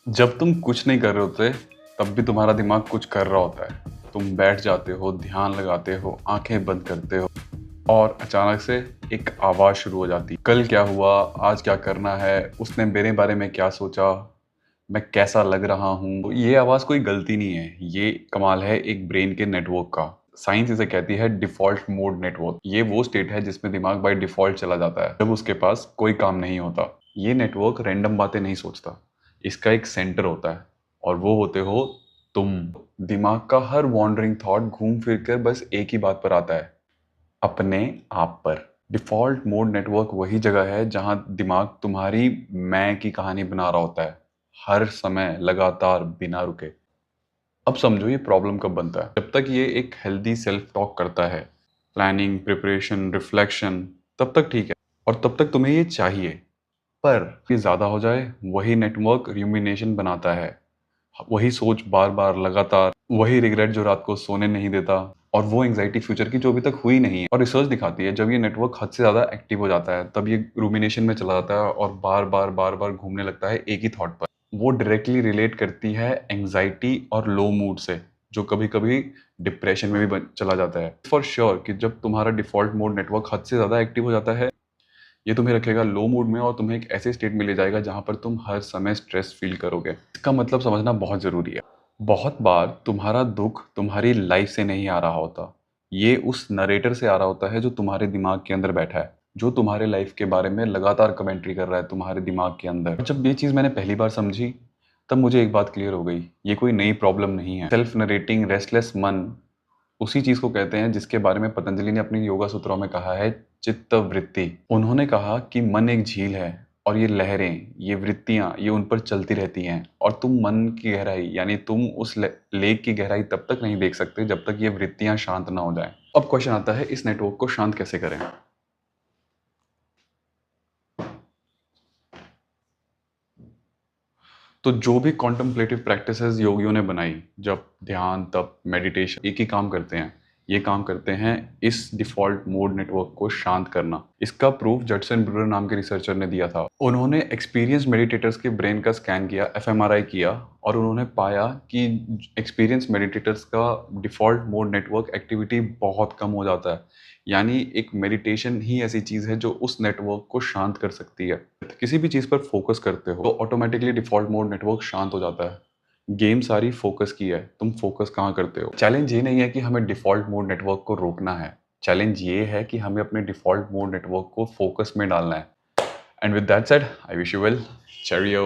जब तुम कुछ नहीं कर रहे होते, तब भी तुम्हारा दिमाग कुछ कर रहा होता है। तुम बैठ जाते हो, ध्यान लगाते हो, आंखें बंद करते हो और अचानक से एक आवाज़ शुरू हो जाती है। कल क्या हुआ? आज क्या करना है? उसने मेरे बारे में क्या सोचा? मैं कैसा लग रहा हूँ? ये आवाज़ कोई गलती नहीं है, ये कमाल है एक ब्रेन के नेटवर्क का। साइंस इसे कहती है डिफ़ॉल्ट मोड नेटवर्क। ये वो स्टेट है जिसमें दिमाग बाय डिफ़ॉल्ट चला जाता है, जब उसके पास कोई काम नहीं होता। ये नेटवर्क रैंडम बातें नहीं सोचता। इसका एक सेंटर होता है और वो होते हो तुम। दिमाग का हर वॉन्डरिंग थॉट घूम फिर कर बस एक ही बात पर आता है, अपने आप पर। डिफ़ॉल्ट मोड नेटवर्क वही जगह है जहाँ दिमाग तुम्हारी मैं की कहानी बना रहा होता है, हर समय लगातार बिना रुके। अब समझो ये प्रॉब्लम कब बनता है? जब तक ये एक हेल्दी सेल्फ टॉक करता है, प्लानिंग, प्रिपरेशन, रिफ्लेक्शन, तब तक ठीक है और तब तक तुम्हें ये चाहिए। पर ये ज़्यादा हो जाए, वही नेटवर्क रूमिनेशन बनाता है। वही सोच बार-बार लगातार, वही रिग्रेट जो रात को सोने नहीं देता और वो एंग्ज़ायटी फ्यूचर की जो अभी तक हुई नहीं है। और रिसर्च दिखाती है जब ये नेटवर्क हद से ज़्यादा एक्टिव हो जाता है, तब ये रूमिनेशन में चला जाता है और बार-बार, बार-बार घूमने लगता है एक ही थॉट पर। वो डायरेक्टली रिलेट करती है एंग्ज़ायटी और लो मूड से, जो कभी-कभी डिप्रेशन में भी चला जाता है। फॉर श्योर कि जब तुम्हारा डिफ़ॉल्ट मोड नेटवर्क हद से ज़्यादा एक्टिव हो जाता है, ये तुम्हें रखेगा लो मूड में और तुम्हें एक ऐसे स्टेट में ले जाएगा जहाँ पर तुम हर समय स्ट्रेस फील करोगे। इसका मतलब समझना बहुत ज़रूरी है। बहुत बार तुम्हारा दुख तुम्हारी लाइफ से नहीं आ रहा होता। ये उस नरेटर से आ रहा होता है जो तुम्हारे दिमाग के अंदर बैठा है, जो तुम्हारे लाइफ के बारे में लगातार कमेंट्री कर रहा है तुम्हारे दिमाग के अंदर। जब ये चीज़ मैंने पहली बार समझी, तब मुझे एक बात क्लियर हो गई, ये कोई नई प्रॉब्लम नहीं है। सेल्फ नरेटिंग रेस्टलेस मन उसी चीज़ को कहते हैं जिसके बारे में पतंजलि ने अपनी योगा सूत्रों में कहा है, चित्त वृत्ति। उन्होंने कहा कि मन एक झील है और ये लहरें, ये वृत्तियाँ, ये उन पर चलती रहती हैं और तुम मन की गहराई यानी तुम उस लेक की गहराई तब तक नहीं देख सकते जब तक ये वृत्तियाँ शांत ना हो जाएं। अब क्वेश्चन आता है, इस नेटवर्क को शांत कैसे करें? तो जो भी कॉन्टेम्पलेटिव प्रैक्टिसेस योगियों ने बनाई, जब ध्यान, तप, मेडिटेशन एक ही काम करते हैं। ये काम करते हैं इस डिफ़ॉल्ट मोड नेटवर्क को शांत करना। इसका प्रूफ जडसन ब्रूअर नाम के रिसर्चर ने दिया था। उन्होंने एक्सपीरियंस्ड मेडिटेटर्स के ब्रेन का स्कैन किया, एफएमआरआई किया और उन्होंने पाया कि एक्सपीरियंस्ड मेडिटेटर्स का डिफ़ॉल्ट मोड नेटवर्क एक्टिविटी बहुत कम हो जाता है। यानी एक मेडिटेशन ही ऐसी चीज़ है जो उस नेटवर्क को शांत कर सकती है। किसी भी चीज़ पर फोकस करते हो तो ऑटोमेटिकली डिफ़ॉल्ट मोड नेटवर्क शांत हो जाता है। गेम सारी फोकस की है, तुम फोकस कहाँ करते हो? चैलेंज ये नहीं है कि हमें डिफ़ॉल्ट मोड नेटवर्क को रोकना है। चैलेंज ये है कि हमें अपने डिफ़ॉल्ट मोड नेटवर्क को फोकस में डालना है। And with that said, I wish you well. चेरियो।